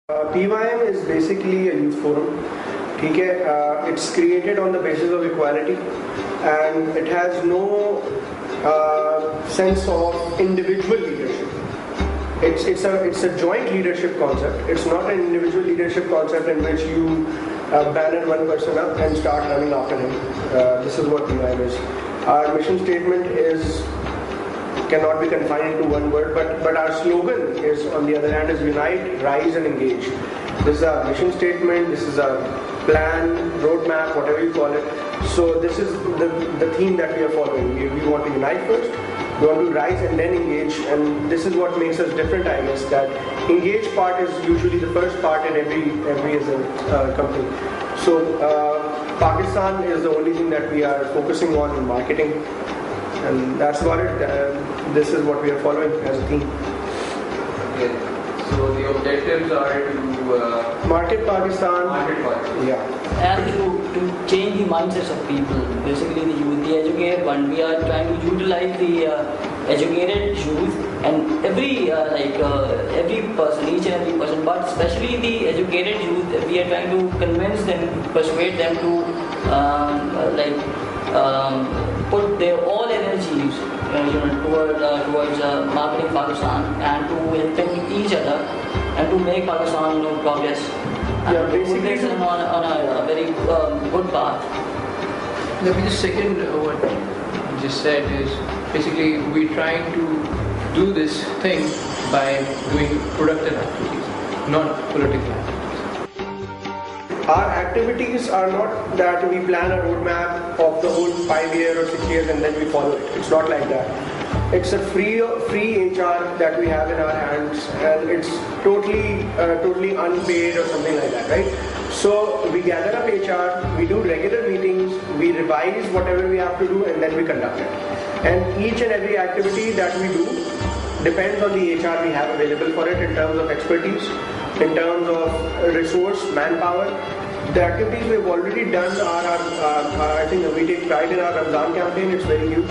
PYM is basically a youth forum. Okay, it's created on the basis of equality, and it has no sense of individual leadership. It's a joint leadership concept. It's not an individual leadership concept in which you banner one person up and start running after him. This is what PYM is. Our mission statement cannot be confined to one word, but our slogan is, on the other hand, is unite, rise and engage. This is our mission statement, this is our plan, roadmap, whatever you call it. So this is the theme that we are following. We want to unite first, we want to rise and then engage, and this is what makes us different, I guess, that engage part is usually the first part in every as a company. So Pakistan is the only thing that we are focusing on in marketing. And that's about it. This is what we are following as a team. Okay. So the objectives are to market Pakistan. Market Pakistan. Yeah. And to change the mindsets of people, basically the youth, the educated one. We are trying to utilize the educated youth and every person, each and every person, but especially the educated youth. We are trying to convince them, persuade them to put their all energies towards marketing Pakistan and to helping each other and to make Pakistan progress. Yeah, basically put them on a very good path. Let me just second what you just said. Is basically we're trying to do this thing by doing productive activities, not political activities. Our activities are not that we plan a roadmap of the whole 5 years or 6 years and then we follow it. It's not like that. It's a free HR that we have in our hands, and it's totally unpaid or something like that, right? So we gather up HR, we do regular meetings, we revise whatever we have to do, and then we conduct it. And each and every activity that we do depends on the HR we have available for it in terms of expertise, in terms of resource, manpower. The activities we've already done are I think we take pride in our Ramzan campaign. It's very huge,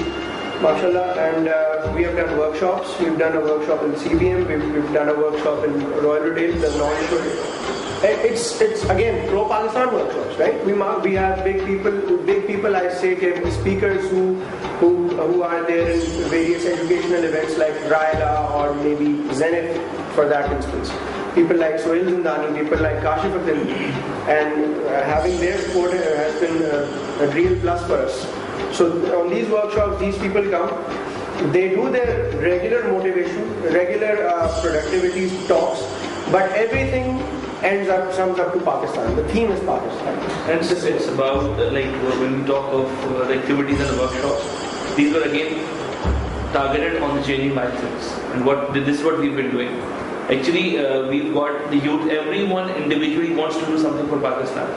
mashallah, and we have done workshops. We've done a workshop in CBM, we've done a workshop in Royal Retail, the non-issue. It's again pro-Pakistan workshops, right? We have big people I say, speakers who are there in various educational events like Raila or maybe Zenith for that instance. People like Sohail Zindani, people like Kashif Akhtar, and having their support has been a real plus for us. So on these workshops, these people come, they do their regular motivation, regular productivity talks, but everything sums up to Pakistan. The theme is Pakistan. And it's about when we talk of the activities and the workshops, these were again targeted on the changing mindsets. And this is what we've been doing. Actually, we've got the youth, everyone individually wants to do something for Pakistan.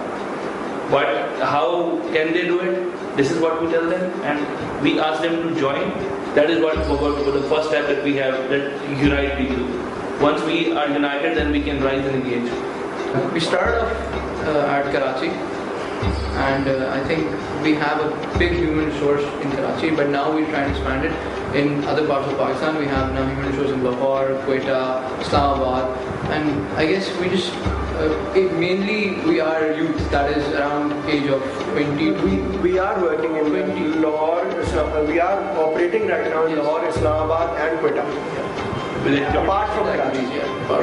But how can they do it? This is what we tell them, and we ask them to join. That is what the first step that we have, that unite people. Once we are united, then we can rise and engage. We started off at Karachi, and I think we have a big human resource in Karachi, but now we're trying to expand it in other parts of Pakistan. We have now human resource in Lahore, Quetta, Islamabad, and I guess we just mainly we are youth that is around age of 20. We are working in 20 Lahore, we are operating right now in Lahore, Islamabad and Quetta. Apart from Karachi,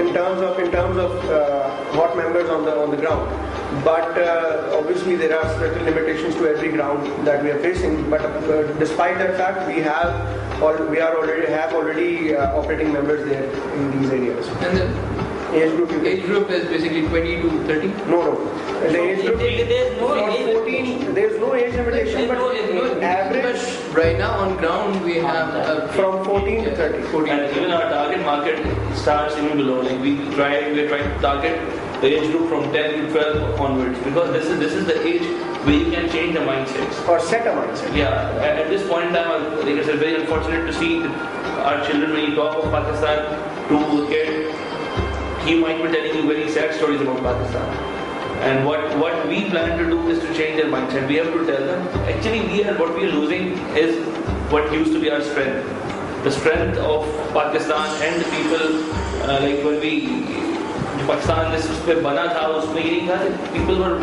in terms of hot members on the ground, but obviously there are certain limitations to every ground that we are facing. But despite that fact, we have already operating members there in these areas. And the age group is basically 20 to 30. No. The age group there's no age limitation, but average right now on ground we have from 14 to 30. 14. And even our target market starts even below. We're trying to target the age group from 10 to 12 onwards, because this is the age where you can change the mindsets or set a mindset. Yeah. At this point in time, it's very unfortunate to see our children, when you talk of Pakistan to a kid, he might be telling you very sad stories about Pakistan. And what we plan to do is to change their mindset. We have to tell them, actually what we are losing is what used to be our strength. The strength of Pakistan and the people, when we Pakistan this उस पे बना था उसमें ये नहीं था कि people were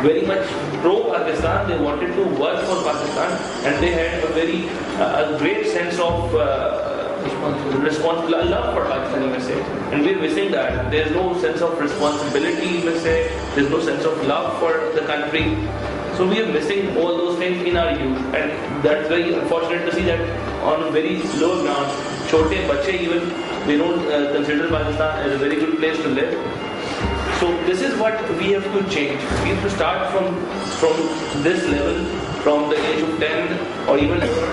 very much pro Pakistan. They wanted to work for Pakistan and they had a very a great sense of responsibility, love for Pakistan, you may say. And we're missing that. There's no sense of responsibility, you may say. There's no sense of love for the country. So we are missing all those things in our youth, and that's very unfortunate to see that on a very low ground. Chote bache even they don't consider Pakistan as a very good place to live. So this is what we have to change. We have to start from this level, from the age of 10 or even lower.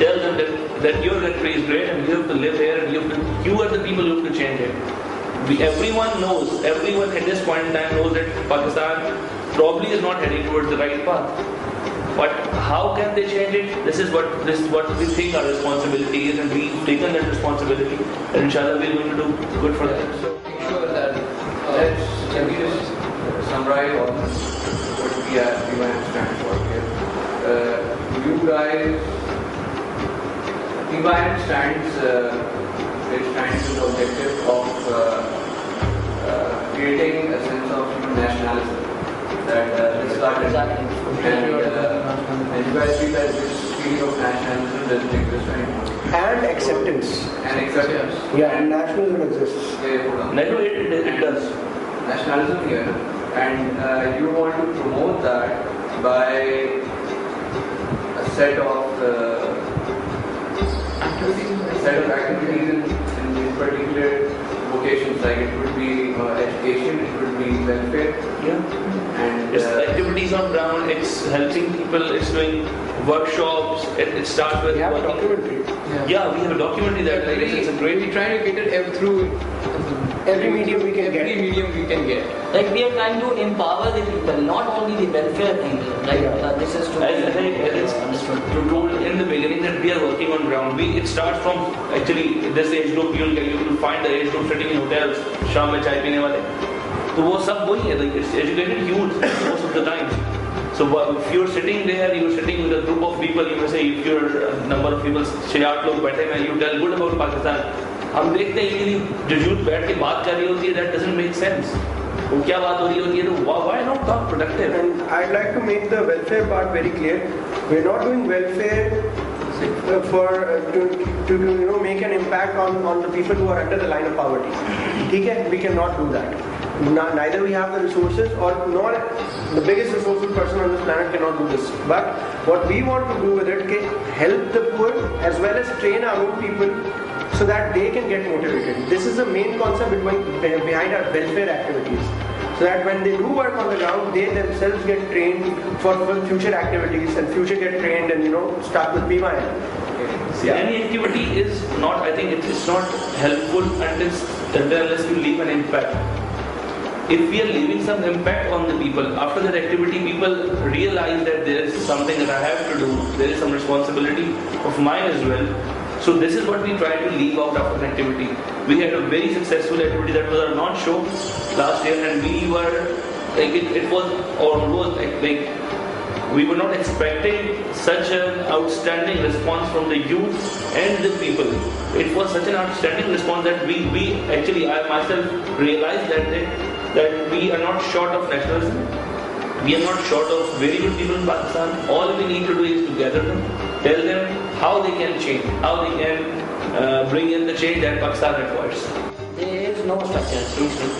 Tell them that your country is great and you have to live here and you are the people who have to change it. Everyone knows, everyone at this point in time knows that Pakistan probably is not heading towards the right path. But how can they change it? This is what we think our responsibility is, and we've taken that responsibility, and inshallah we're going to do good for that. So make sure that let me just summarize all this, what we stand for here. You guys, P1 stands with the objective of creating a sense of nationalism. That this started and you guys feel that this feeling of nationalism doesn't exist anymore. And acceptance. And acceptance. Yeah, and nationalism exists. It does. Nationalism here, and you want to promote that by a set of activities in particular vocations, like it would be education, it would be welfare. Yeah. And It's activities on ground, it's helping people, it's doing workshops, it starts with We have a working. documentary. Yeah, we have a documentary that it's a great. We try to get it through Every medium we can every get. medium we can get. Like we are trying to empower the people, not only the welfare thing. Like this is to As I it's understood. you told in the beginning that we are working on ground. It starts from actually this age group. You will find the age group sitting in hotels, शाम में चाय पीने वाले. तो वो सब वही है. Like it's educated youth most of the time. So if you're sitting there, you're sitting with a group of people. You may say if you're a number of people, 6-8 लोग बैठे हैं, you tell good about Pakistan. हम देखते हैं कि जो youth बैठ के बात कर रही होती है, that doesn't make sense. वो क्या बात हो रही होती है, तो why not talk productive? And I'd like to make the welfare part very clear. We're not doing welfare to make an impact on the people who are under the line of poverty. Okay? We cannot do that. Neither we have the resources nor the biggest resourceful person on this planet cannot do this. But what we want to do with it is help the poor as well as train our own people so that they can get motivated. This is the main concept behind our welfare activities. So that when they do work on the ground, they themselves get trained for future activities and future get trained and start with PMI. See, any activity is not, I think it's not helpful unless you leave an impact. If we are leaving some impact on the people, after that activity, people realize that there is something that I have to do, there is some responsibility of mine as well. So this is what we try to leave out after an activity. We had a very successful activity that was our launch show last year, and we were like it was almost like we were not expecting such an outstanding response from the youth and the people. It was such an outstanding response that we actually, I myself realized that we are not short of nationalism. We are not short of very good people in Pakistan. All we need to do is to gather them, tell them how they can change, how they can bring in the change that Pakistan requires. There is no structure, seriously.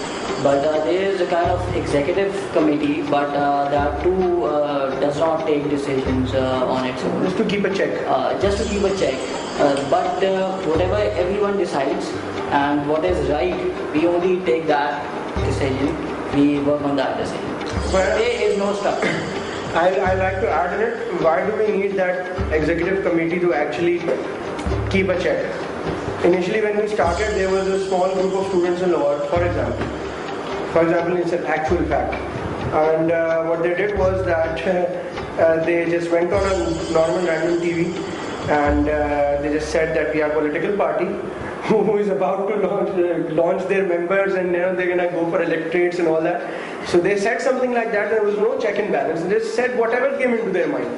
But there is a kind of executive committee, but that too does not take decisions on its own. Just to keep a check. Just to keep a check. But whatever everyone decides and what is right, we only take that decision. We work on that decision. Well, There is no structure. I like to add in it, why do we need that executive committee to actually keep a check? Initially when we started, there was a small group of students in Lahore, for example. It's an actual fact. And what they did was that they just went on a normal random TV and they just said that we are a political party who is about to launch their members and they're going to go for electorates and all that. So they said something like that. There was no check and balance. They just said whatever came into their mind.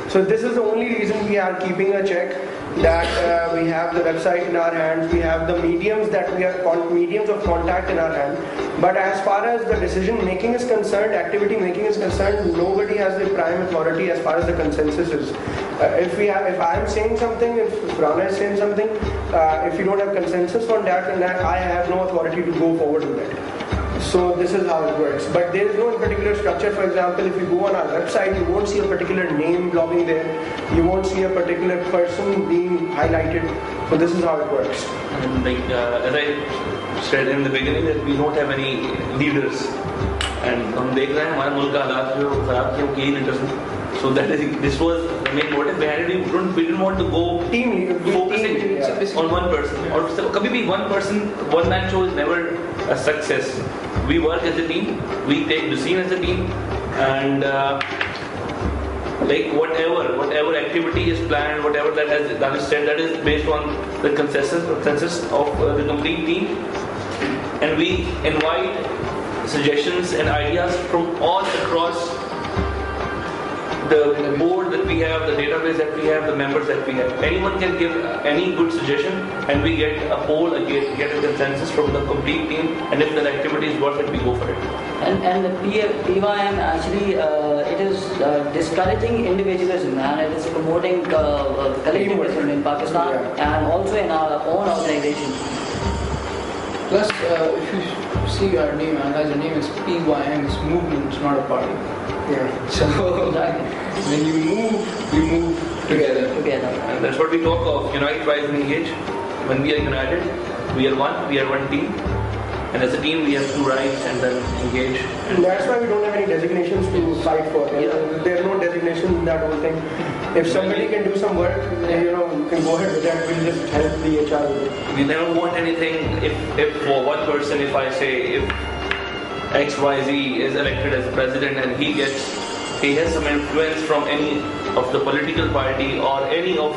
So this is the only reason we are keeping a check, that we have the website in our hands, we have the mediums that we are mediums of contact in our hand. But as far as the decision making is concerned, activity making is concerned, nobody has the prime authority as far as the consensus is. If I am saying something, if Rana is saying something, if you don't have consensus on that, then I have no authority to go forward with it. So this is how it works. But there is no particular structure. For example, if you go on our website, you won't see a particular name blogging there. You won't see a particular person being highlighted. So this is how it works. And as I said in the beginning, that we don't have any leaders. And हम देख रहे हैं हमारे मुल्क का हालात जो खराब थे वो कई leaders हैं. So this was the main motive behind it. We didn't want to go focusing on one person. Or कभी भी one man show is never a success. We work as a team. We take the scene as a team, and whatever activity is planned, whatever that is said, that is based on the consensus of the complete team, and we invite suggestions and ideas from all across the board that we have, the database that we have, the members that we have. Anyone can give any good suggestion, and we get a poll, get a consensus from the complete team, and if the activity is worth it, we go for it. And the PYM actually, it is discouraging individualism, and it is promoting collectivism in Pakistan and also in our own organization. Plus, if you see our name, the name is PYM, it's movement, it's not a party. Yeah. So when you move together. And that's what we talk of, unite, rise and engage. When we are united, we are one team. And as a team, we have to rise and then engage. And that's why we don't have any designations to fight for. There are no designations in that whole thing. If somebody can do some work, you can go ahead with that. We'll just help the HR with it. We never want anything. If for one person, if I say if XYZ is elected as president and he has some influence from any of the political party or any of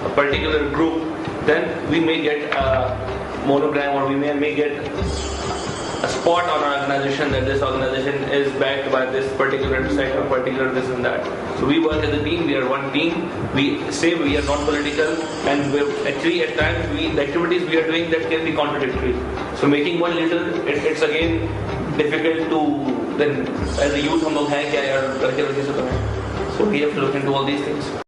a particular group, then we may get a monogram, or we may get a spot on our organization that this organization is backed by this particular sector, particular this and that. So we work as a team, we are one team, we say we are not political, and actually at times the activities we are doing that can be contradictory. So making one leader, it's again difficult to then as a youth हम लोग हैं क्या यार लड़के से तो हैं. So we have to look into all these things.